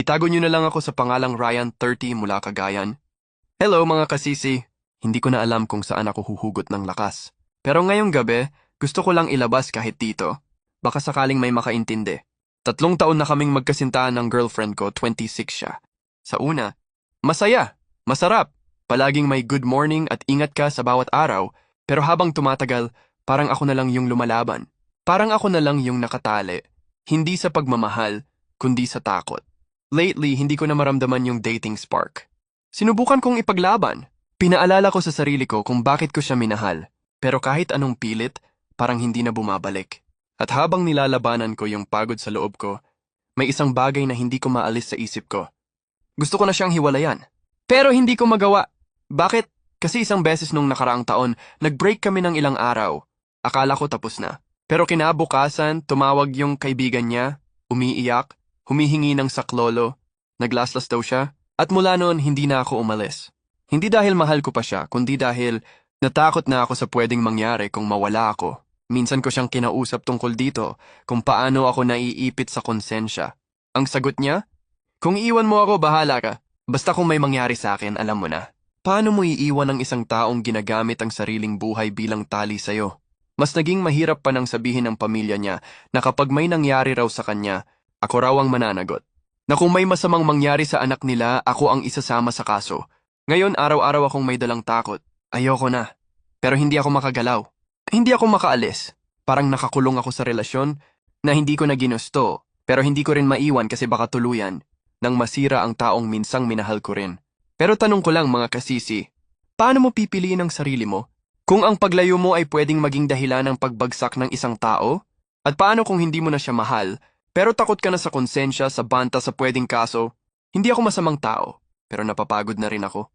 Itago niyo na lang ako sa pangalang Ryan 30 mula Cagayan. Hello mga kasisi. Hindi ko na alam kung saan ako huhugot ng lakas. Pero ngayong gabi, gusto ko lang ilabas kahit dito. Baka sakaling may makaintindi. 3 taon na kaming magkasintahan ng girlfriend ko, 26 siya. Sa una, masaya, masarap. Palaging may good morning at ingat ka sa bawat araw. Pero habang tumatagal, parang ako na lang yung lumalaban. Parang ako na lang yung nakatali. Hindi sa pagmamahal, kundi sa takot. Lately, hindi ko na maramdaman yung dating spark. Sinubukan kong ipaglaban. Pinaalala ko sa sarili ko kung bakit ko siya minahal. Pero kahit anong pilit, parang hindi na bumabalik. At habang nilalabanan ko yung pagod sa loob ko, may isang bagay na hindi ko maalis sa isip ko. Gusto ko na siyang hiwalayan. Pero hindi ko magawa. Bakit? Kasi isang beses nung nakaraang taon, nag-break kami ng ilang araw. Akala ko tapos na. Pero kinabukasan, tumawag yung kaibigan niya, umiiyak, humihingi ng saklolo, naglaslas daw siya, at mula noon hindi na ako umalis. Hindi dahil mahal ko pa siya, kundi dahil natakot na ako sa pwedeng mangyari kung mawala ako. Minsan ko siyang kinausap tungkol dito, kung paano ako naiipit sa konsensya. Ang sagot niya, kung iwan mo ako, bahala ka. Basta kung may mangyari sa akin, alam mo na. Paano mo iiwan ang isang taong ginagamit ang sariling buhay bilang tali sa'yo? Mas naging mahirap pa nang sabihin ng pamilya niya na kapag may nangyari raw sa kanya, ako raw ang mananagot. Na kung may masamang mangyari sa anak nila, ako ang isasama sa kaso. Ngayon, araw-araw akong may dalang takot. Ayoko na. Pero hindi ako makagalaw. Hindi ako makaalis. Parang nakakulong ako sa relasyon na hindi ko na ginusto, pero hindi ko rin maiwan kasi baka tuluyan nang masira ang taong minsang minahal ko rin. Pero tanong ko lang mga kasisi, paano mo pipiliin ang sarili mo? Kung ang paglayo mo ay pwedeng maging dahilan ng pagbagsak ng isang tao? At paano kung hindi mo na siya mahal, pero takot ka na sa konsensya, sa banta, sa pwedeng kaso? Hindi ako masamang tao, pero napapagod na rin ako.